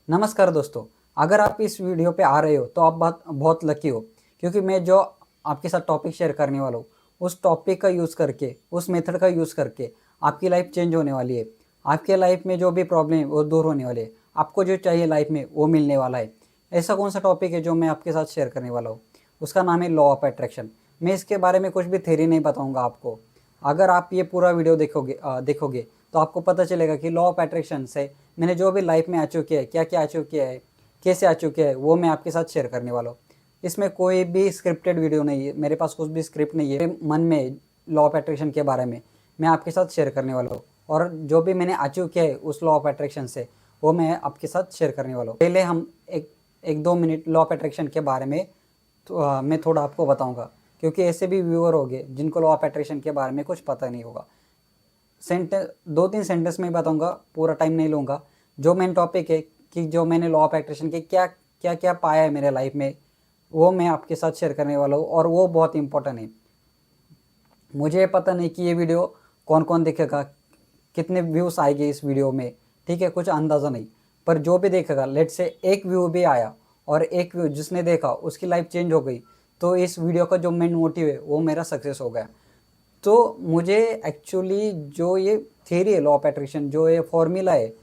नमस्कार दोस्तों। अगर आप इस वीडियो पे आ रहे हो तो आप बहुत बहुत लकी हो, क्योंकि मैं जो आपके साथ टॉपिक शेयर करने वाला हूँ उस टॉपिक का यूज़ करके, उस मेथड का यूज़ करके आपकी लाइफ चेंज होने वाली है। आपके लाइफ में जो भी प्रॉब्लम है वो दूर होने वाली है। आपको जो चाहिए लाइफ में वो मिलने वाला है। ऐसा कौन सा टॉपिक है जो मैं आपके साथ शेयर करने वाला हूँ? उसका नाम है लॉ ऑफ अट्रैक्शन। मैं इसके बारे में कुछ भी थ्योरी नहीं बताऊँगा आपको। अगर आप ये पूरा वीडियो देखोगे तो आपको पता चलेगा कि लॉ ऑफ अट्रैक्शन से मैंने जो भी लाइफ में अचीव किया है, क्या क्या अचीव किया है, कैसे अचीव किया है, वो मैं आपके साथ शेयर करने वाला हूँ। इसमें कोई भी स्क्रिप्टेड वीडियो नहीं है, मेरे पास कुछ भी स्क्रिप्ट नहीं है। मेरे मन में लॉ ऑफ अट्रैक्शन के बारे में मैं आपके साथ शेयर करने वाला हूँ, और जो भी मैंने अचीव किया है उस लॉ ऑफ अट्रैक्शन से वो मैं आपके साथ शेयर करने वाला हूँ। पहले हम एक दो मिनट लॉ ऑफ अट्रैक्शन के बारे में मैं थोड़ा आपको बताऊँगा, क्योंकि ऐसे भी व्यूअर होंगे जिनको लॉ ऑफ अट्रैक्शन के बारे में कुछ पता नहीं होगा। सेंटेंस, दो तीन सेंटेंस में ही बताऊंगा, पूरा टाइम नहीं लूँगा। जो मेन टॉपिक है कि जो मैंने लॉ ऑफ अट्रैक्शन के क्या क्या क्या पाया है मेरे लाइफ में, वो मैं आपके साथ शेयर करने वाला हूँ, और वो बहुत इंपॉर्टेंट है। मुझे पता नहीं कि ये वीडियो कौन कौन देखेगा, कितने व्यूज़ आएंगे इस वीडियो में, ठीक है, कुछ अंदाज़ा नहीं। पर जो भी देखेगा, लेट से एक व्यू भी आया और एक व्यू जिसने देखा उसकी लाइफ चेंज हो गई, तो इस वीडियो का जो मेन मोटिव है वो मेरा सक्सेस हो गया। तो मुझे एक्चुअली जो ये थियरी है लॉ ऑफ अट्रैक्शन, जो ये फॉर्मूला है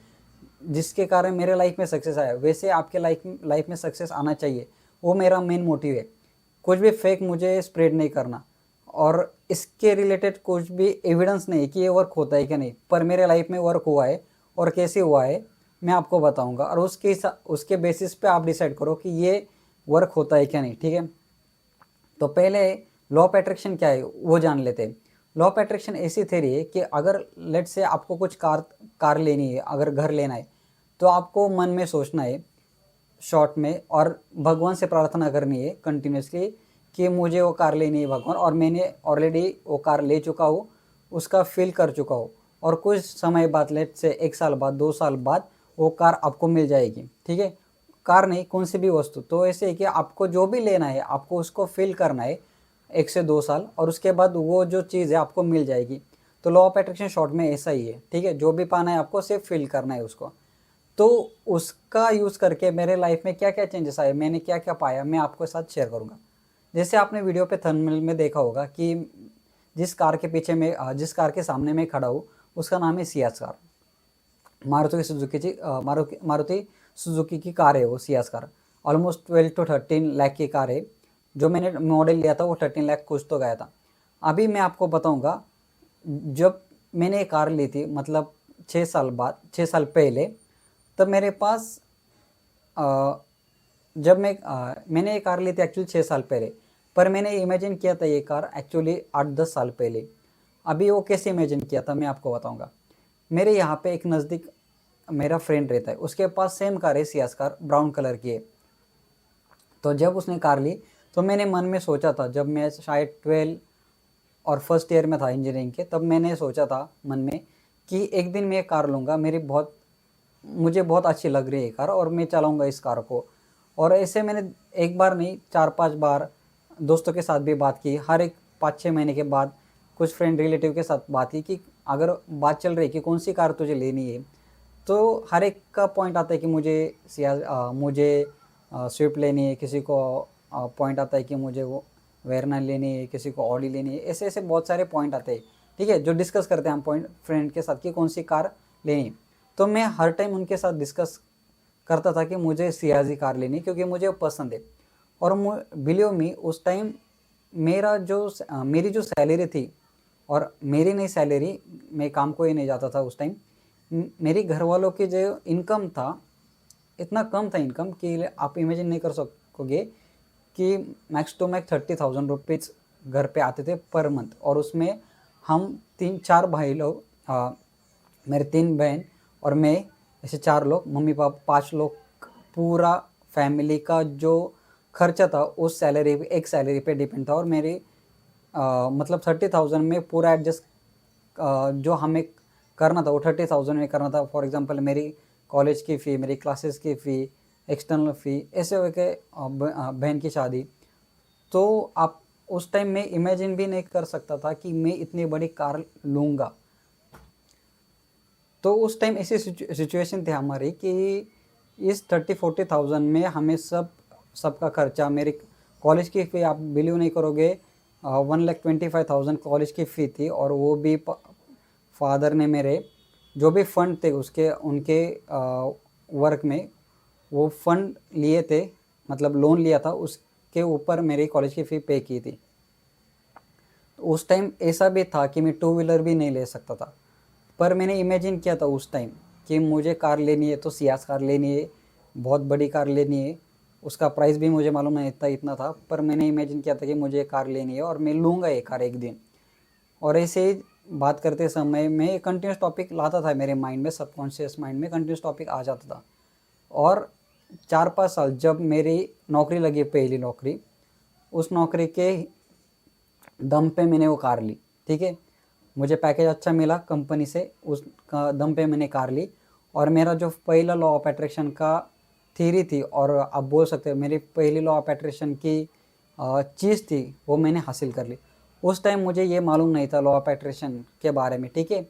जिसके कारण मेरे लाइफ में सक्सेस आया, वैसे आपके लाइफ में सक्सेस आना चाहिए, वो मेरा मेन मोटिव है। कुछ भी फेक मुझे स्प्रेड नहीं करना, और इसके रिलेटेड कुछ भी एविडेंस नहीं कि ये वर्क होता है कि नहीं, पर मेरे लाइफ में वर्क हुआ है और कैसे हुआ है मैं आपको बताऊंगा, और उसके बेसिस पे आप डिसाइड करो कि ये वर्क होता है क्या नहीं, ठीक है। तो पहले लॉ ऑफ अट्रैक्शन क्या है वो जान लेते हैं। लॉ ऑफ अट्रैक्शन ऐसी थ्योरी है कि अगर लेट से आपको कुछ कार कार लेनी है, अगर घर लेना है, तो आपको मन में सोचना है शॉर्ट में, और भगवान से प्रार्थना करनी है कंटिन्यूसली कि मुझे वो कार लेनी है भगवान, और मैंने ऑलरेडी वो कार ले चुका हूँ, उसका फील कर चुका हूँ, और कुछ समय बाद, लेट से 1 साल बाद, 2 साल बाद वो कार आपको मिल जाएगी, ठीक है। कार नहीं, कौन सी भी वस्तु, तो ऐसे है कि आपको जो भी लेना है आपको उसको फील करना है 1 से 2 साल, और उसके बाद वो जो चीज़ है आपको मिल जाएगी। तो लॉ ऑफ अट्रैक्शन शॉर्ट में ऐसा ही है, ठीक है। जो भी पाना है आपको सिर्फ फील करना है उसको। तो उसका यूज़ करके मेरे लाइफ में क्या क्या चेंजेस आए, मैंने क्या क्या पाया, मैं आपके साथ शेयर करूँगा। जैसे आपने वीडियो पे थंबनेल में देखा होगा कि जिस कार के सामने मैं खड़ा हूँ उसका नाम है सियाज कार। मारुति सुजुकी की कार है वो Ciaz car. Almost 12 to 13 lakh की कार है। जो मैंने मॉडल लिया था वो 13 लाख कुछ तो गया था। अभी मैं आपको बताऊंगा, जब मैंने ये कार ली थी, मतलब 6 साल पहले, तब मेरे पास अ, जब मैंने ये कार ली थी एक्चुअली 6 साल पहले, पर मैंने इमेजिन किया था ये कार एक्चुअली 8-10 साल पहले। अभी वो कैसे इमेजिन किया था मैं आपको बताऊंगा। मेरे यहाँ पे एक नज़दीक मेरा फ्रेंड रहता है, उसके पास सेम कार है, सियाज कार, ब्राउन कलर की है। तो जब उसने कार ली तो मैंने मन में सोचा था, जब मैं शायद 12 और फर्स्ट ईयर में था इंजीनियरिंग के, तब मैंने सोचा था मन में कि एक दिन मैं ये कार लूँगा, मुझे बहुत अच्छी लग रही है ये कार, और मैं चलाऊँगा इस कार को। और ऐसे मैंने एक बार नहीं, 4-5 बार दोस्तों के साथ भी बात की, हर एक 5-6 महीने के बाद कुछ फ्रेंड रिलेटिव के साथ बात की कि अगर बात चल रही है कि कौन सी कार तुझे लेनी है, तो हर एक का पॉइंट आता है कि मुझे स्विफ्ट लेनी है, किसी को पॉइंट आता है कि मुझे वो वेरना लेनी है, किसी को ऑडी लेनी है। ऐसे ऐसे बहुत सारे पॉइंट आते हैं, ठीक है, जो डिस्कस करते हैं हम पॉइंट फ्रेंड के साथ कि कौन सी कार लेनी है। तो मैं हर टाइम उनके साथ डिस्कस करता था कि मुझे सियाजी कार लेनी है, क्योंकि मुझे वो पसंद है। और बिलीव मी, उस टाइम मेरी जो सैलरी थी, और मेरी नहीं सैलरी, मैं काम को ही नहीं जाता था उस टाइम, मेरी घर वालों की जो इनकम था, इतना कम था इनकम कि आप इमेजिन नहीं कर सकोगे कि मैक्स टू मैक्स 30,000 रुपीज़ घर पे आते थे पर मंथ। और उसमें हम 3-4 भाई लोग, मेरे 3 बहन और मैं, ऐसे 4 लोग, मम्मी पापा 5 लोग, पूरा फैमिली का जो खर्चा था उस सैलरी पे, एक सैलरी पे डिपेंड था। और मेरी मतलब 30,000 में पूरा एडजस्ट जो हमें करना था वो 30,000 में करना था। फॉर एग्जांपल मेरी कॉलेज की फ़ी, मेरी क्लासेस की फ़ी, एक्सटर्नल फ़ी, ऐसे हो के बहन की शादी। तो आप उस टाइम में इमेजिन भी नहीं कर सकता था कि मैं इतनी बड़ी कार लूँगा। तो उस टाइम ऐसी सिचुएशन थी हमारी कि इस 30-40,000 में हमें सबका खर्चा, मेरी कॉलेज की फ़ी आप बिलीव नहीं करोगे, 1,25,000 कॉलेज की फ़ी थी। और वो भी फादर ने मेरे जो भी फंड थे उसके उनके वर्क में वो फंड लिए थे, मतलब लोन लिया था, उसके ऊपर मेरी कॉलेज की फ़ी पे की थी। तो उस टाइम ऐसा भी था कि मैं 2 व्हीलर भी नहीं ले सकता था, पर मैंने इमेजिन किया था उस टाइम कि मुझे कार लेनी है तो सियाज कार लेनी है, बहुत बड़ी कार लेनी है। उसका प्राइस भी मुझे मालूम नहीं इतना था, पर मैंने इमेजिन किया था कि मुझे कार लेनी है और मैं लूँगा ये कार एक दिन। और ऐसे ही बात करते समय मैं कंटिन्यूस टॉपिक लाता था मेरे माइंड में, सबकॉन्शियस माइंड में कंटिन्यूस टॉपिक आ जाता था। और 4-5 साल जब मेरी नौकरी लगी, पहली नौकरी, उस नौकरी के दम पे मैंने वो कार ली। ठीक है, मुझे पैकेज अच्छा मिला कंपनी से, उस दम पे मैंने कार ली। और मेरा जो पहला लॉ ऑफ अट्रैक्शन का थ्योरी थी, और आप बोल सकते हो मेरी पहली लॉ ऑफ अट्रैक्शन की चीज़ थी, वो मैंने हासिल कर ली। उस टाइम मुझे ये मालूम नहीं था लॉ ऑफ अट्रैक्शन के बारे में, ठीक है,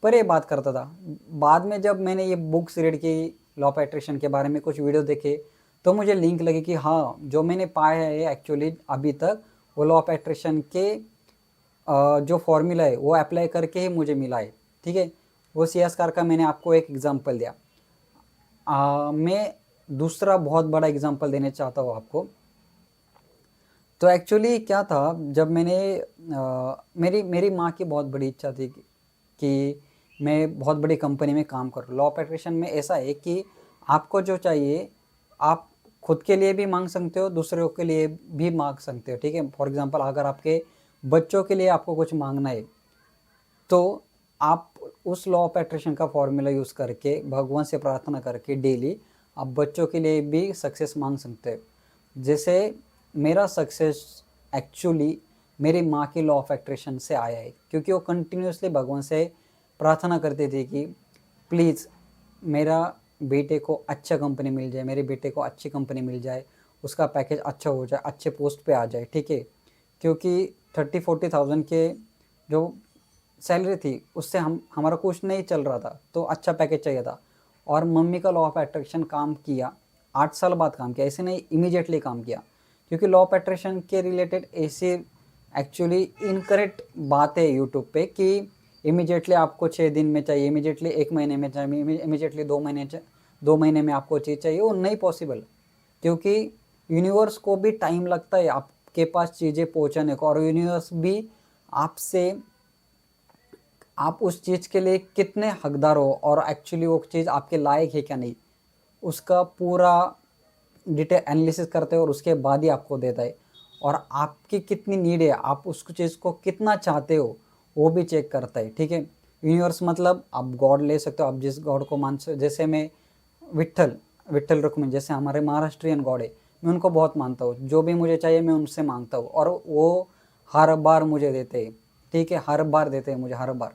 पर ये बात करता था। बाद में जब मैंने ये बुक्स रीड की लॉ ऑफ अट्रैक्शन के बारे में, कुछ वीडियो देखे, तो मुझे लिंक लगी कि हाँ, जो मैंने पाया है एक्चुअली अभी तक, वो लॉ ऑफ अट्रैक्शन के जो फॉर्मूला है वो अप्लाई करके ही मुझे मिला है। ठीक है, वो सीएस कार का मैंने आपको एक एग्जांपल दिया। मैं दूसरा बहुत बड़ा एग्जांपल देना चाहता हूँ आपको। तो एक्चुअली क्या था, जब मैंने मेरी मेरी माँ की बहुत बड़ी इच्छा थी कि मैं बहुत बड़ी कंपनी में काम करूँ। लॉ ऑफ अट्रैक्शन में ऐसा है कि आपको जो चाहिए आप खुद के लिए भी मांग सकते हो, दूसरों के लिए भी मांग सकते हो। ठीक है, फॉर एग्जांपल अगर आपके बच्चों के लिए आपको कुछ मांगना है, तो आप उस लॉ ऑफ अट्रैक्शन का फॉर्मूला यूज़ करके, भगवान से प्रार्थना करके डेली आप बच्चों के लिए भी सक्सेस मांग सकते हो। जैसे मेरा सक्सेस एक्चुअली मेरी माँ की लॉ ऑफ अट्रैक्शन से आया है, क्योंकि वो कंटिन्यूसली भगवान से प्रार्थना करती थी कि प्लीज़ मेरा बेटे को अच्छा कंपनी मिल जाए, मेरे बेटे को अच्छी कंपनी मिल जाए, उसका पैकेज अच्छा हो जाए, अच्छे पोस्ट पे आ जाए। ठीक है, क्योंकि 30-40,000 के जो सैलरी थी उससे हमारा कुछ नहीं चल रहा था, तो अच्छा पैकेज चाहिए था। और मम्मी का लॉ ऑफ अट्रैक्शन काम किया, 8 साल बाद काम किया, ऐसे नहीं इमीडिएटली काम किया, क्योंकि लॉ ऑफ अट्रैक्शन के रिलेटेड ऐसे एक्चुअली इनकरेक्ट बात है यूट्यूब पे कि इमीडिएटली आपको 6 दिन में चाहिए, इमीडिएटली 1 महीने में चाहिए, इमीडिएटली 2 महीने में आपको चीज़ चाहिए, वो नहीं पॉसिबल। क्योंकि यूनिवर्स को भी टाइम लगता है आपके पास चीज़ें पहुंचाने को, और यूनिवर्स भी आपसे, आप उस चीज़ के लिए कितने हकदार हो और एक्चुअली वो चीज़ आपके लायक है क्या नहीं, उसका पूरा डिटेल एनालिसिस करते हो और उसके बाद ही आपको देता है। और आपकी कितनी नीड है, आप उस चीज़ को कितना चाहते हो, वो भी चेक करता है। ठीक है, यूनिवर्स मतलब आप गॉड ले सकते हो, आप जिस गॉड को मान सकते, जैसे मैं विट्ठल रुक्मिणी, जैसे हमारे महाराष्ट्रियन गॉड है, मैं उनको बहुत मानता हूँ। जो भी मुझे चाहिए मैं उनसे मांगता हूँ और वो हर बार मुझे देते हैं। ठीक है, हर बार देते हैं मुझे, हर बार।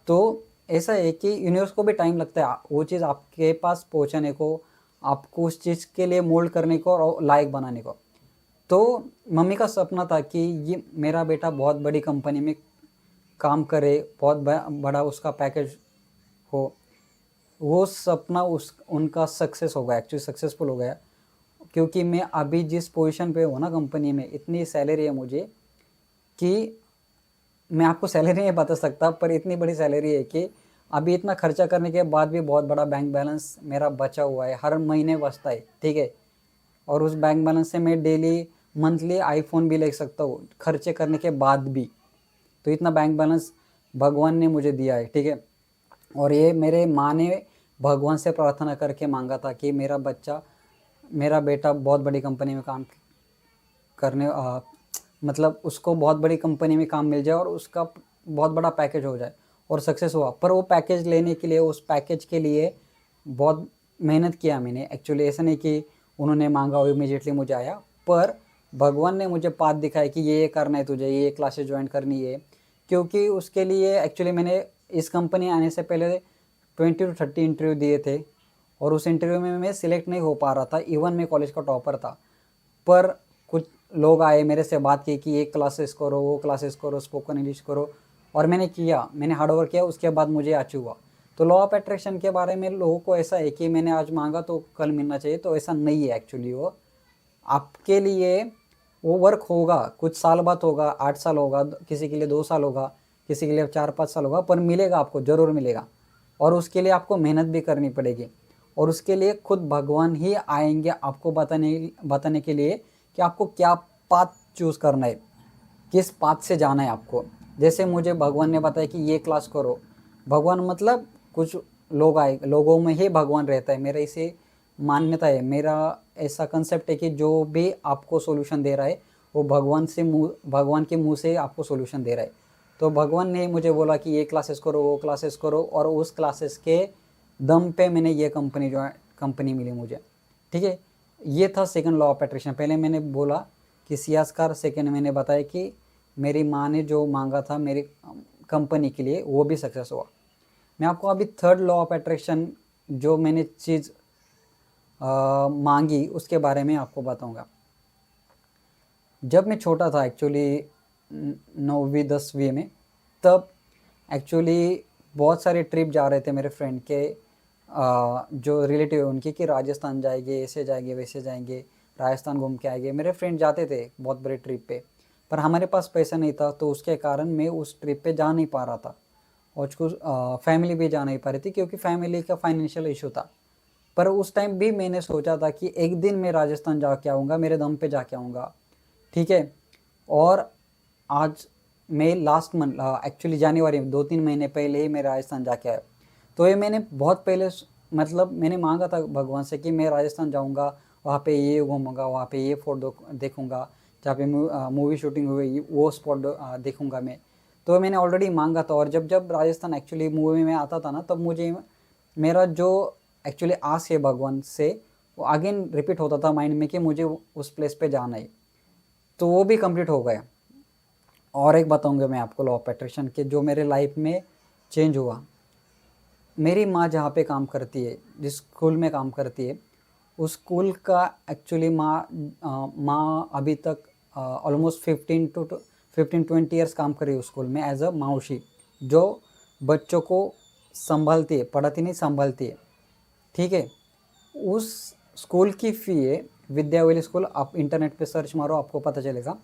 तो ऐसा है कि यूनिवर्स को भी टाइम लगता है वो चीज़ आपके पास पहुंचाने को, आपको उस चीज़ के लिए मोल्ड करने को और लायक बनाने को। तो मम्मी का सपना था कि ये मेरा बेटा बहुत बड़ी कंपनी में काम करे, बहुत बड़ा उसका पैकेज हो। वो सपना उनका सक्सेस हो गया, एक्चुअली सक्सेसफुल हो गया। क्योंकि मैं अभी जिस पोजीशन पे हूँ ना कंपनी में, इतनी सैलरी है मुझे कि मैं आपको सैलरी नहीं बता सकता, पर इतनी बड़ी सैलरी है कि अभी इतना खर्चा करने के बाद भी बहुत बड़ा बैंक बैलेंस मेरा बचा हुआ है, हर महीने बचता है। ठीक है, और उस बैंक बैलेंस से मैं डेली मंथली आईफोन भी ले सकता हूँ खर्चे करने के बाद भी। तो इतना बैंक बैलेंस भगवान ने मुझे दिया है। ठीक है, और ये मेरे माँ ने भगवान से प्रार्थना करके मांगा था कि मेरा बेटा बहुत बड़ी कंपनी में काम करने मतलब उसको बहुत बड़ी कंपनी में काम मिल जाए और उसका बहुत बड़ा पैकेज हो जाए, और सक्सेस हुआ। पर वो पैकेज लेने के लिए, उस पैकेज के लिए बहुत मेहनत किया मैंने। एक्चुअली ऐसा नहीं कि उन्होंने मांगा और इमीडिएटली मुझे आया, पर भगवान ने मुझे पाथ दिखाया कि ये करना है तुझे, ये क्लासेस ज्वाइन करनी है। क्योंकि उसके लिए एक्चुअली मैंने इस कंपनी आने से पहले 20-30 इंटरव्यू दिए थे, और उस इंटरव्यू में मैं सिलेक्ट नहीं हो पा रहा था। इवन मैं कॉलेज का टॉपर था, पर कुछ लोग आए मेरे से बात की कि ये क्लासेस करो, वो क्लासेस करो, स्पोकन इंग्लिश करो, और मैंने किया, मैंने हार्डवर्क किया, उसके बाद मुझे अचीव हुआ। तो लॉ ऑफ अट्रैक्शन के बारे में लोगों को ऐसा है कि मैंने आज मांगा तो कल मिलना चाहिए, तो ऐसा नहीं है एक्चुअली। वो आपके लिए वो वर्क होगा, कुछ साल बाद होगा, 8 साल होगा, किसी के लिए 2 साल होगा, किसी के लिए 4-5 साल होगा, पर मिलेगा, आपको ज़रूर मिलेगा। और उसके लिए आपको मेहनत भी करनी पड़ेगी, और उसके लिए खुद भगवान ही आएंगे आपको बताने के लिए कि आपको क्या पाथ चूज़ करना है, किस पाथ से जाना है आपको। जैसे मुझे भगवान ने बताया कि ये क्लास करो, भगवान मतलब कुछ लोग आए, लोगों में ही भगवान रहता है, मेरा इसे मान्यता है, मेरा ऐसा कंसेप्ट है कि जो भी आपको सॉल्यूशन दे रहा है वो भगवान के मुंह से आपको सॉल्यूशन दे रहा है। तो भगवान ने मुझे बोला कि ये क्लासेस करो, वो क्लासेस करो, और उस क्लासेस के दम पे मैंने ये कंपनी मिली मुझे। ठीक है, ये था सेकंड लॉ ऑफ अट्रैक्शन। पहले मैंने बोला कि सियासकार, सेकंड मैंने बताया कि मेरी माँ ने जो मांगा था मेरी कंपनी के लिए वो भी सक्सेस हुआ। मैं आपको अभी थर्ड लॉ ऑफ अट्रैक्शन जो मैंने चीज़ मांगी उसके बारे में आपको बताऊंगा। जब मैं छोटा था एक्चुअली 9वीं 10वीं में, तब एक्चुअली बहुत सारे ट्रिप जा रहे थे मेरे फ्रेंड के, जो रिलेटिव है उनके, कि राजस्थान जाएंगे, ऐसे जाएंगे, वैसे जाएंगे, राजस्थान घूम के आएंगे। मेरे फ्रेंड जाते थे बहुत बड़े ट्रिप पे, पर हमारे पास पैसा नहीं था, तो उसके कारण मैं उस ट्रिप पे जा नहीं पा रहा था, और कुछ फैमिली भी जा नहीं पा रही थी क्योंकि फैमिली का फाइनेंशियल इशू था। पर उस टाइम भी मैंने सोचा था कि एक दिन मैं राजस्थान जाके आऊँगा, मेरे दम पे जाके आऊँगा। ठीक है, और आज मैं लास्ट मंथ एक्चुअली जनवरी में 2-3 महीने पहले ही मैं राजस्थान जाके आया। तो ये मैंने बहुत पहले मतलब मैंने मांगा था भगवान से कि मैं राजस्थान जाऊँगा, वहाँ पे ये घूमूंगा, वहाँ पे ये फोटो देखूँगा, जहाँ पे मूवी शूटिंग हुई वो स्पॉट देखूँगा मैं। तो मैंने ऑलरेडी मांगा था, और जब जब राजस्थान एक्चुअली मूवी में आता था ना, तब मुझे मेरा जो एक्चुअली आस है भगवान से वो अगेन रिपीट होता था माइंड में कि मुझे उस प्लेस पे जाना है। तो वो भी कंप्लीट हो गया। और एक बताऊंगा मैं आपको लॉ ऑफ अट्रैक्शन के जो मेरे लाइफ में चेंज हुआ। मेरी माँ जहाँ पे काम करती है, जिस स्कूल में काम करती है, उस स्कूल का एक्चुअली माँ अभी तक ऑलमोस्ट 15-20 ईयर्स काम कर रही है उस स्कूल में एज अ माउशी, जो बच्चों को संभालती है, पढ़ाती नहीं, संभालती है। ठीक है, उस स्कूल की फ़ी है, विद्यावली स्कूल, आप इंटरनेट पे सर्च मारो आपको पता चलेगा।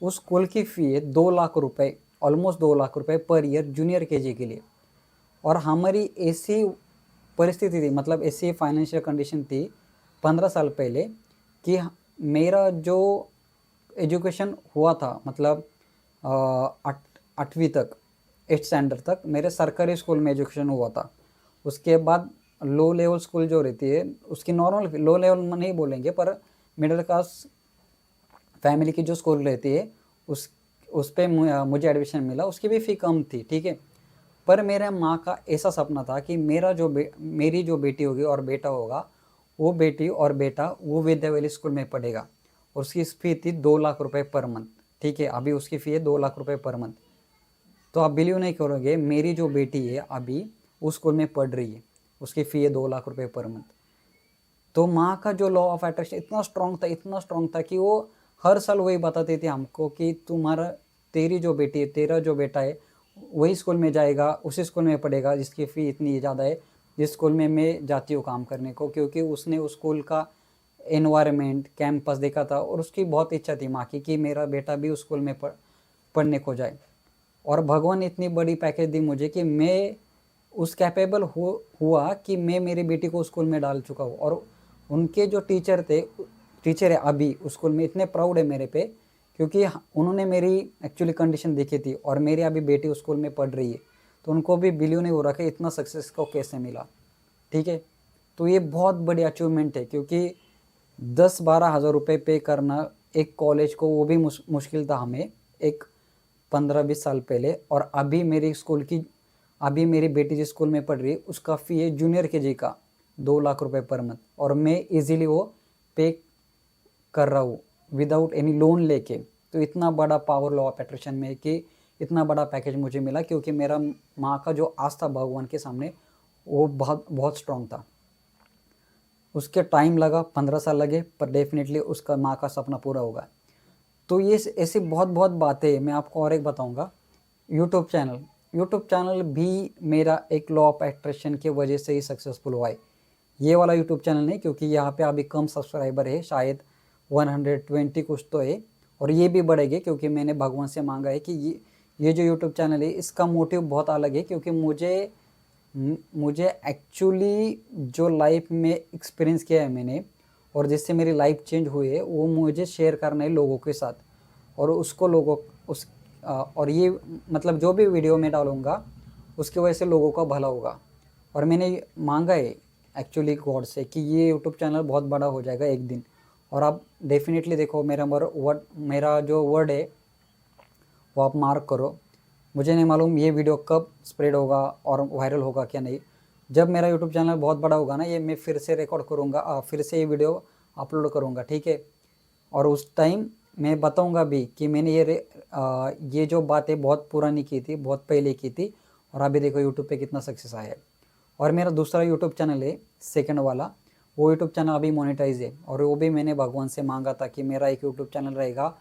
उस स्कूल की फ़ी है 2 लाख रुपए, ऑलमोस्ट 2 लाख रुपए पर ईयर जूनियर केजी के लिए। और हमारी ऐसी परिस्थिति थी, मतलब ऐसी फाइनेंशियल कंडीशन थी 15 साल पहले, कि मेरा जो एजुकेशन हुआ था, मतलब 8वीं तक, 8th स्टैंडर्ड तक मेरे सरकारी स्कूल में एजुकेशन हुआ था। उसके बाद लो लेवल स्कूल जो रहती है उसकी, नॉर्मल लो लेवल नहीं बोलेंगे, पर मिडिल क्लास फैमिली की जो स्कूल रहती है उस पे मुझे एडमिशन मिला, उसकी भी फ़ी कम थी। ठीक है, पर मेरे माँ का ऐसा सपना था कि मेरी जो बेटी होगी और बेटा होगा, वो बेटी और बेटा वो विद्यावली स्कूल में पढ़ेगा, और उसकी फ़ी थी 2 लाख रुपए पर मंथ। ठीक है, अभी उसकी फ़ी है 2 लाख रुपए पर मंथ। तो आप बिलीव नहीं करोगे, मेरी जो बेटी है अभी उस स्कूल में पढ़ रही है, उसकी फ़ी है 2 लाख रुपए पर मंथ। तो माँ का जो लॉ ऑफ अट्रैक्शन इतना स्ट्रॉन्ग था कि वो हर साल वही बताते थे हमको कि तेरी जो बेटी है, तेरा जो बेटा है, वही स्कूल में जाएगा, उसी स्कूल में पढ़ेगा जिसकी फ़ी इतनी ज़्यादा है, जिस स्कूल में मैं जाती हूँ काम करने को। क्योंकि उसने उस स्कूल का एनवायरनमेंट, कैंपस देखा था, और उसकी बहुत इच्छा थी माँ की कि मेरा बेटा भी उस स्कूल में पढ़ने को जाए। और भगवान ने इतनी बड़ी पैकेज दी मुझे कि मैं उस कैपेबल हुआ कि मैं मेरी बेटी को स्कूल में डाल चुका हूँ। और उनके जो टीचर है अभी उस स्कूल में, इतने प्राउड है मेरे पे, क्योंकि उन्होंने मेरी एक्चुअली कंडीशन देखी थी, और मेरी अभी बेटी उस स्कूल में पढ़ रही है। तो उनको भी बिलीव नहीं हो रहा कि इतना सक्सेस को कैसे मिला। ठीक है, तो ये बहुत बड़ी अचीवमेंट है, क्योंकि 10-12 हज़ार रुपये पे करना एक कॉलेज को, वो भी मुश्किल था हमें एक 15-20 साल पहले। और अभी मेरी बेटी जिस स्कूल में पढ़ रही है उसका फ़ी है जूनियर केजी का 2 लाख रुपए पर मंथ, और मैं इजीली वो पे कर रहा हूँ विदाउट एनी लोन लेके। तो इतना बड़ा पावर लॉ ऑफ अट्रैक्शन में कि इतना बड़ा पैकेज मुझे मिला, क्योंकि मेरा माँ का जो आस्था भगवान के सामने वो बहुत बहुत स्ट्रॉन्ग था। उसके टाइम लगा, 15 साल लगे, पर डेफिनेटली उसका माँ का सपना पूरा होगा। तो ये ऐसी बहुत बहुत बातें मैं आपको और एक बताऊंगा। यूट्यूब चैनल, यूट्यूब चैनल भी मेरा एक लॉ ऑफ अट्रैक्शन की वजह से ही सक्सेसफुल हुआ है। ये वाला यूट्यूब चैनल नहीं, क्योंकि यहाँ पे अभी कम सब्सक्राइबर है, शायद 120 कुछ तो है, और ये भी बढ़ेगी क्योंकि मैंने भगवान से मांगा है कि ये जो यूट्यूब चैनल है इसका मोटिव बहुत अलग है, क्योंकि मुझे एक्चुअली जो लाइफ में एक्सपीरियंस किया है मैंने और जिससे मेरी लाइफ चेंज हुई है वो मुझे शेयर करना है लोगों के साथ। और उसको लोगों उस और ये मतलब जो भी वीडियो मैं डालूँगा उसकी वजह से लोगों का भला होगा। और मैंने मांगा है एक्चुअली गॉड से कि ये यूट्यूब चैनल बहुत बड़ा हो जाएगा एक दिन। और आप डेफिनेटली देखो, मेरा जो वर्ड है वो आप मार्क करो। मुझे नहीं मालूम ये वीडियो कब स्प्रेड होगा और वायरल होगा क्या नहीं। जब मेरा यूट्यूब चैनल बहुत बड़ा होगा ना, ये मैं फिर से रिकॉर्ड करूँगा, फिर से ये वीडियो अपलोड करूँगा, ठीक है। और उस टाइम मैं बताऊँगा भी कि मैंने ये जो बातें बहुत पुरानी की थी, बहुत पहले की थी, और अभी देखो यूट्यूब पे कितना सक्सेस आया है। और मेरा दूसरा यूट्यूब चैनल है सेकंड वाला, वो यूट्यूब चैनल अभी मोनेटाइज है, और वो भी मैंने भगवान से मांगा था कि मेरा एक यूट्यूब चैनल रहेगा,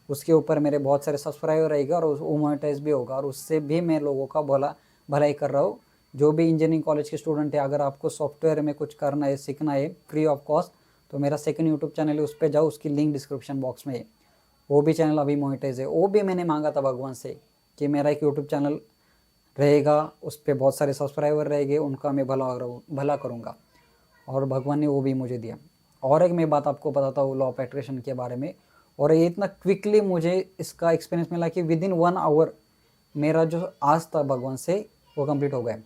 उसके ऊपर मेरे बहुत सारे सब्सक्राइबर रहेगा और वो मोनेटाइज भी होगा, और उससे भी मैं लोगों का भलाई कर रहा हूँ। जो भी इंजीनियरिंग कॉलेज के स्टूडेंट है, अगर आपको सॉफ्टवेयर में कुछ करना है, सीखना है फ्री ऑफ कॉस्ट, तो मेरा सेकंड यूट्यूब चैनल है, उस पर जाओ, उसकी लिंक डिस्क्रिप्शन बॉक्स में है। वो भी चैनल अभी मोनेटाइज है। वो भी मैंने मांगा था भगवान से कि मेरा एक यूट्यूब चैनल रहेगा, उस पर बहुत सारे सब्सक्राइबर रहेंगे, उनका मैं भला करूँगा, और भगवान ने वो भी मुझे दिया। और एक मैं बात आपको बताता हूँ लॉ ऑफ अट्रैक्शन के बारे में, और ये इतना क्विकली मुझे इसका एक्सपीरियंस मिला कि विद इन 1 आवर मेरा जो आज था भगवान से वो कंप्लीट हो गया।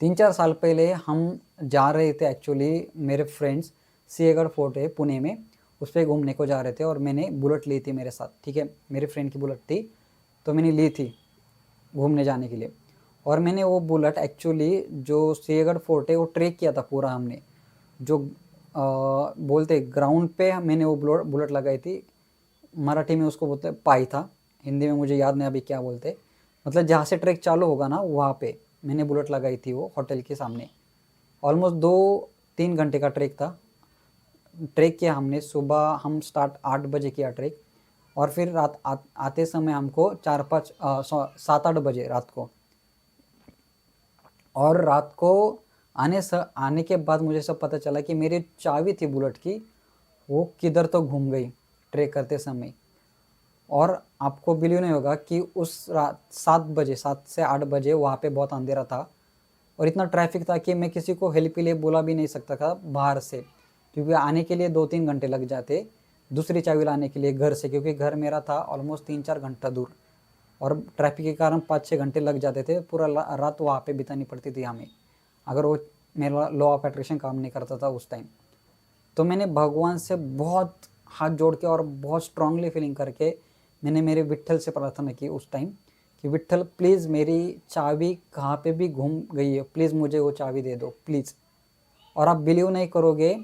3-4 साल पहले हम जा रहे थे एक्चुअली, मेरे फ्रेंड्स सिंहगढ़ फोर्ट है पुणे में, उस पर घूमने को जा रहे थे, और मैंने बुलेट ली थी मेरे साथ, ठीक है, मेरे फ्रेंड की बुलेट थी, तो मैंने ली थी घूमने जाने के लिए। और मैंने वो बुलेट एक्चुअली जो सिंहगढ़ फोर्ट है वो ट्रैक किया था पूरा हमने, जो बोलते ग्राउंड पे मैंने वो बुलेट लगाई थी। मराठी में उसको बोलते पाई था, हिंदी में मुझे याद नहीं अभी क्या बोलते, मतलब जहाँ से ट्रैक चालू होगा ना वहाँ पे मैंने बुलेट लगाई थी, वो होटल के सामने। ऑलमोस्ट 2-3 घंटे का ट्रैक था। ट्रैक किया हमने, सुबह हम स्टार्ट 8 बजे किया ट्रैक, और फिर रात आते समय हमको 7-8 बजे रात को। और रात को आने के बाद मुझे सब पता चला कि मेरी चाबी थी बुलेट की, वो किधर तो घूम गई ट्रैक करते समय। और आपको बिलीव नहीं होगा कि उस रात 7 से 8 बजे वहाँ पे बहुत अंधेरा था, और इतना ट्रैफिक था कि मैं किसी को हेल्प के लिए बुला भी नहीं सकता था बाहर से, क्योंकि आने के लिए 2-3 घंटे लग जाते दूसरी चाबी लाने के लिए घर से, क्योंकि घर मेरा था ऑलमोस्ट 3-4 घंटा दूर, और ट्रैफिक के कारण 5-6 घंटे लग जाते थे, पूरा रात वहाँ पे बितानी पड़ती थी हमें, अगर वो मेरा लॉ ऑफ अट्रैक्शन काम नहीं करता था उस टाइम। तो मैंने भगवान से बहुत हाथ जोड़ के और बहुत स्ट्रांगली फीलिंग करके मैंने मेरे विट्ठल से प्रार्थना की उस टाइम कि विट्ठल प्लीज़ मेरी चाबी कहाँ पे भी घूम गई है, प्लीज़ मुझे वो चाबी दे दो प्लीज़। और आप बिलीव नहीं करोगे,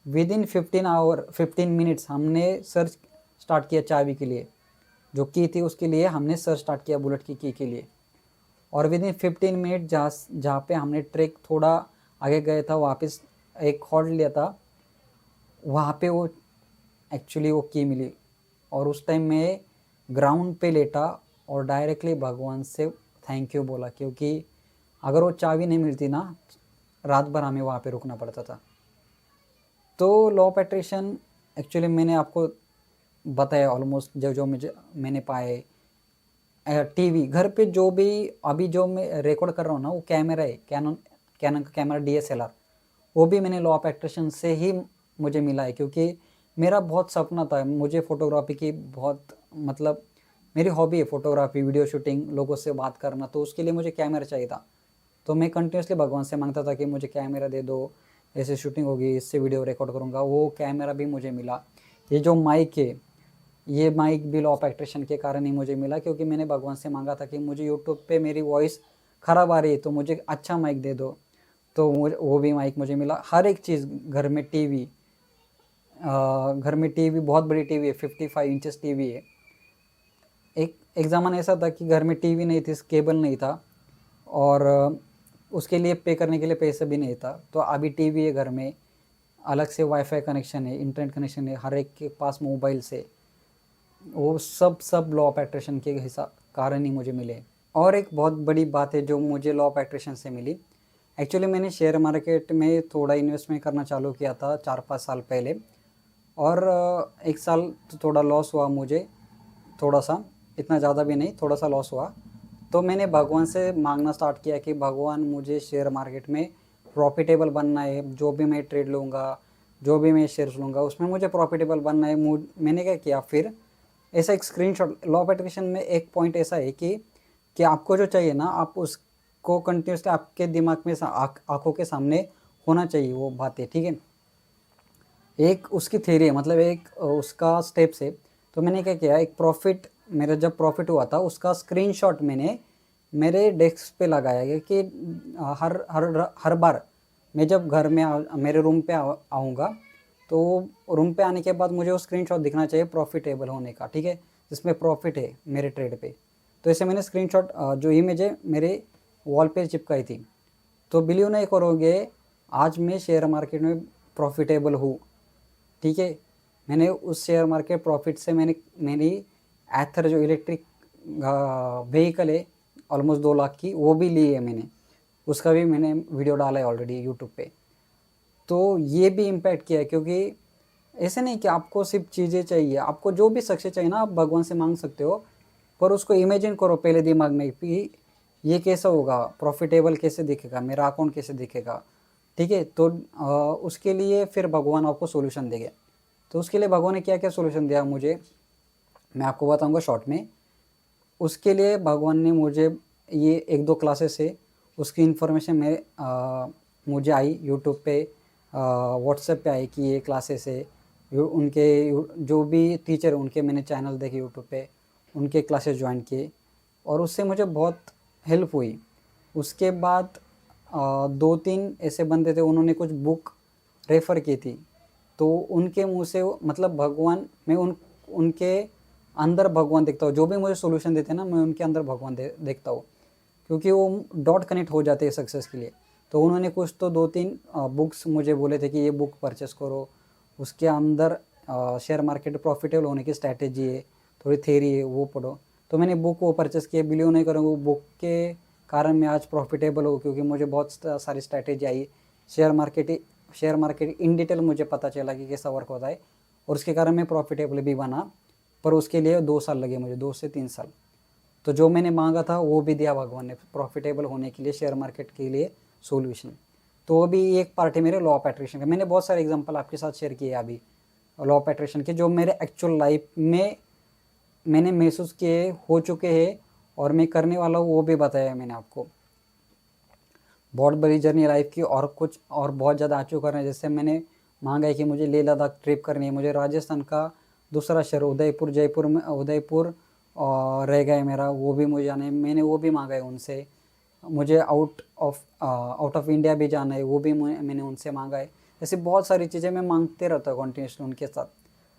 विद इन 15 मिनट्स हमने सर्च स्टार्ट किया चाबी के लिए, जो की थी उसके लिए हमने सर्च स्टार्ट किया बुलेट की के लिए। और विद इन 15 मिनट जहाँ पे हमने ट्रैक थोड़ा आगे गए था, वापस एक हॉल्ट लिया था, वहाँ पे वो एक्चुअली वो की मिली। और उस टाइम मैं ग्राउंड पे लेटा और डायरेक्टली भगवान से थैंक यू बोला, क्योंकि अगर वो चाबी नहीं मिलती ना, रात भर हमें वहाँ पे रुकना पड़ता था। तो लॉ ऑफ अट्रैक्शन एक्चुअली मैंने आपको बताया ऑलमोस्ट, जो मैंने पाए। टीवी घर पे जो भी अभी जो मैं रिकॉर्ड कर रहा हूँ ना, वो कैमरा है, कैनन का कैमरा DSLR, वो भी मैंने लॉ ऑफ अट्रैक्शन से ही मुझे मिला है, क्योंकि मेरा बहुत सपना था, मुझे फ़ोटोग्राफी की बहुत मतलब मेरी हॉबी है फ़ोटोग्राफी, वीडियो शूटिंग, लोगों से बात करना, तो उसके लिए मुझे कैमरा चाहिए था। तो मैं कंटिन्यूसली भगवान से मांगता था कि मुझे कैमरा दे दो, ऐसे शूटिंग होगी, इससे वीडियो रिकॉर्ड करूँगा, वो कैमरा भी मुझे मिला। ये जो माइक है, ये माइक भी लॉ ऑफ अट्रैक्शन के कारण ही मुझे मिला, क्योंकि मैंने भगवान से मांगा था कि मुझे यूट्यूब पे मेरी वॉइस ख़राब आ रही है तो मुझे अच्छा माइक दे दो, तो मुझे वो भी माइक मुझे मिला। हर एक चीज़, घर में टीवी बहुत बड़ी टीवी है, 55 इंचेस टीवी है। एक ज़माना ऐसा था कि घर में टीवी नहीं थी, केबल नहीं था, और उसके लिए पे करने के लिए पैसे भी नहीं था। तो अभी टीवी है घर में, अलग से वाईफाई कनेक्शन है, इंटरनेट कनेक्शन है, हर एक के पास मोबाइल से, वो सब लॉ ऑफ अट्रैक्शन के हिसाब कारण ही मुझे मिले। और एक बहुत बड़ी बात है जो मुझे लॉ ऑफ अट्रैक्शन से मिली। एक्चुअली मैंने शेयर मार्केट में थोड़ा इन्वेस्टमेंट करना चालू किया था 4-5 साल पहले, और एक साल तो थोड़ा लॉस हुआ मुझे, थोड़ा सा, इतना ज़्यादा भी नहीं, थोड़ा सा लॉस हुआ। तो मैंने भगवान से मांगना स्टार्ट किया कि भगवान मुझे शेयर मार्केट में प्रॉफिटेबल बनना है, जो भी मैं ट्रेड लूँगा, जो भी मैं शेयर्स लूँगा उसमें मुझे प्रॉफिटेबल बनना है। मैंने क्या किया फिर, ऐसा एक स्क्रीनशॉट, लॉ ऑफ अट्रैक्शन में एक पॉइंट ऐसा है कि आपको जो चाहिए ना, आप उसको कंटिन्यूसली आपके दिमाग में आँखों के सामने होना चाहिए वो बातें, ठीक है। एक उसकी थ्योरी है, मतलब एक उसका स्टेप्स है। तो मैंने क्या किया, एक प्रॉफिट, मेरा जब प्रॉफिट हुआ था उसका स्क्रीनशॉट मैंने मेरे डेस्क पे लगाया है कि हर हर हर बार मैं जब घर में मेरे रूम पे आऊँगा, तो रूम पे आने के बाद मुझे वो स्क्रीनशॉट दिखना चाहिए प्रॉफिटेबल होने का, ठीक है, जिसमें प्रॉफिट है मेरे ट्रेड पे। तो ऐसे मैंने स्क्रीनशॉट जो इमेज है मेरे वॉल पे चिपकाई थी। तो बिलीव नहीं करोगे, आज मैं शेयर मार्केट में प्रॉफिटेबल हूँ, ठीक है। मैंने उस शेयर मार्केट प्रॉफिट से मैंने मेरी एथर जो इलेक्ट्रिक व्हीकल है ऑलमोस्ट 2 लाख की, वो भी ली है मैंने, उसका भी मैंने वीडियो डाला है ऑलरेडी यूट्यूब पे। तो ये भी इम्पैक्ट किया है, क्योंकि ऐसे नहीं कि आपको सिर्फ चीज़ें चाहिए, आपको जो भी सक्सेस चाहिए ना आप भगवान से मांग सकते हो, पर उसको इमेजिन करो पहले दिमाग में कि ये कैसा होगा, प्रॉफिटेबल कैसे दिखेगा, मेरा अकाउंट कैसे दिखेगा, ठीक है। तो उसके लिए फिर भगवान आपको सोल्यूशन देंगे। तो उसके लिए भगवान ने क्या क्या सोल्यूशन दिया मुझे, मैं आपको बताऊंगा शॉर्ट में। उसके लिए भगवान ने मुझे ये 1-2 क्लासेस है, उसकी इन्फॉर्मेशन मुझे आई यूट्यूब पे, व्हाट्सएप पे आई कि ये क्लासेस है। उनके जो भी टीचर उनके मैंने चैनल देखे यूट्यूब पे, उनके क्लासेस ज्वाइन किए, और उससे मुझे बहुत हेल्प हुई। उसके बाद 2-3 ऐसे बंदे थे, उन्होंने कुछ बुक रेफ़र की थी, तो उनके मुंह से मतलब भगवान, मैं उनके अंदर भगवान देखता हूँ। जो भी मुझे सोल्यूशन देते हैं ना, मैं उनके अंदर भगवान देखता हूँ, क्योंकि वो डॉट कनेक्ट हो जाते हैं सक्सेस के लिए। तो उन्होंने कुछ तो 2-3 बुक्स मुझे बोले थे कि ये बुक परचेस करो, उसके अंदर शेयर मार्केट प्रॉफिटेबल होने की स्ट्रैटेजी है, थोड़ी थेरी है, वो पढ़ो। तो मैंने बुक वो परचेस किए, बिलीव नहीं करूँगा, वो बुक के कारण मैं आज प्रॉफिटेबल हूँ, क्योंकि मुझे बहुत सारी strategy I. Share market in detail मुझे पता चला कि कैसा वर्क होता है, और उसके कारण मैं प्रॉफिटेबल भी बना। पर उसके लिए 2 साल लगे मुझे, 2 से 3 साल। तो जो मैंने मांगा था वो भी दिया भगवान ने, प्रॉफिटेबल होने के लिए शेयर मार्केट के लिए सोल्यूशन। तो वो भी एक पार्ट है मेरे लॉ ऑफ अट्रैक्शन का। मैंने बहुत सारे एग्जांपल आपके साथ शेयर किए अभी लॉ ऑफ अट्रैक्शन के, जो मेरे एक्चुअल लाइफ में मैंने महसूस किए, हो चुके हैं, और मैं करने वाला हूँ, वो भी बताया मैंने आपको। बहुत बड़ी जर्नी लाइफ की, और कुछ और बहुत ज़्यादा अचीव करना है। जैसे मैंने मांगा है कि मुझे लेह लद्दाख ट्रिप करनी है, मुझे राजस्थान का दूसरा शहर उदयपुर, जयपुर में उदयपुर और रह गए मेरा, वो भी मुझे जाना है, मैंने वो भी मांगा है उनसे। मुझे आउट ऑफ इंडिया भी जाना है, वो भी मैंने उनसे मांगा है। ऐसी बहुत सारी चीज़ें मैं मांगते रहता हूँ कंटिन्यूसली उनके साथ।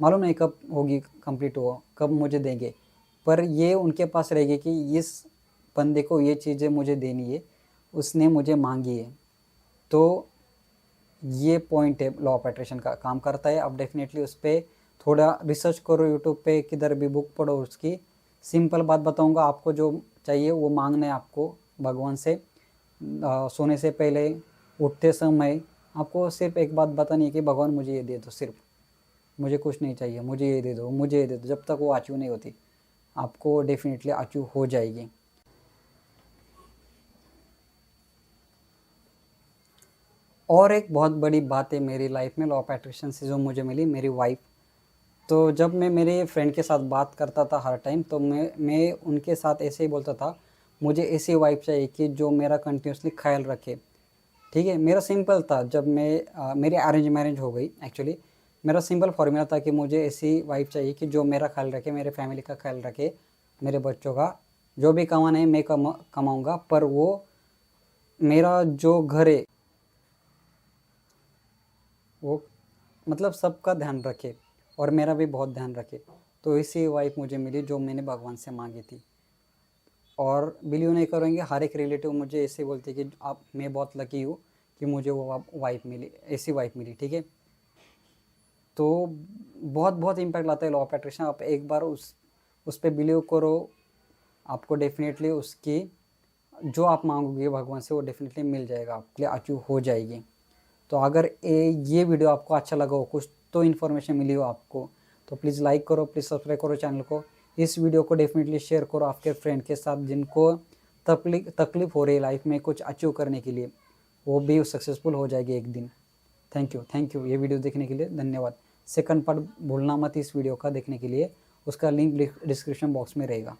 मालूम नहीं कब होगी, कंप्लीट हो कब मुझे देंगे, पर ये उनके पास रहेगी कि इस बंदे को ये चीज़ें मुझे देनी है, उसने मुझे मांगी है। तो ये पॉइंट है, लॉ ऑफ अट्रैक्शन का काम करता है। अब डेफिनेटली उस पर थोड़ा रिसर्च करो यूट्यूब पे, किधर भी बुक पढ़ो उसकी। सिंपल बात बताऊंगा, आपको जो चाहिए वो मांगना है आपको भगवान से। सोने से पहले, उठते समय, आपको सिर्फ एक बात बतानी है कि भगवान मुझे ये दे दो, सिर्फ मुझे कुछ नहीं चाहिए, मुझे ये दे दो, मुझे ये दे दो। जब तक वो अचीव नहीं होती, आपको डेफिनेटली अचीव हो जाएगी। और एक बहुत बड़ी बात है मेरी लाइफ में लॉ ऑफ अट्रैक्शन से जो मुझे मिली, मेरी वाइफ। तो जब मैं मेरे फ्रेंड के साथ बात करता था हर टाइम, तो मैं उनके साथ ऐसे ही बोलता था, मुझे ऐसी वाइफ चाहिए कि जो मेरा कंटिन्यूसली ख्याल रखे, ठीक है। मेरा सिंपल था, जब मेरी अरेंज मैरिज हो गई एक्चुअली। मेरा सिंपल फॉर्मूला था कि मुझे ऐसी वाइफ चाहिए कि जो मेरा ख्याल रखे, मेरे फैमिली का ख्याल रखे, मेरे बच्चों का। जो भी कमाना है मैं कमाऊँगा, पर वो मेरा जो घर है वो मतलब सबका ध्यान रखे, और मेरा भी बहुत ध्यान रखे। तो ऐसी वाइफ मुझे मिली जो मैंने भगवान से मांगी थी। और बिलीव नहीं करेंगे, हर एक रिलेटिव मुझे ऐसे बोलते कि आप, मैं बहुत लकी हूँ कि मुझे वो वाइफ मिली, ऐसी वाइफ मिली, ठीक है। तो बहुत बहुत इम्पैक्ट लाता है लॉ ऑफ अट्रैक्शन। आप एक बार उस पर बिलीव करो, आपको डेफिनेटली उसकी जो आप मांगोगे भगवान से वो डेफिनेटली मिल जाएगा, आपके लिए अचीव हो जाएगी। तो अगर ये वीडियो आपको अच्छा लगा हो, कुछ तो इन्फॉर्मेशन मिली हो आपको, तो प्लीज़ लाइक करो, प्लीज़ सब्सक्राइब करो चैनल को। इस वीडियो को डेफिनेटली शेयर करो आपके फ्रेंड के साथ जिनको तकलीफ हो रही है लाइफ में कुछ अचीव करने के लिए, वो भी सक्सेसफुल हो जाएगी एक दिन। थैंक यू ये वीडियो देखने के लिए, धन्यवाद। सेकंड पार्ट भूलना मत इस वीडियो का देखने के लिए, उसका लिंक डिस्क्रिप्शन बॉक्स में रहेगा।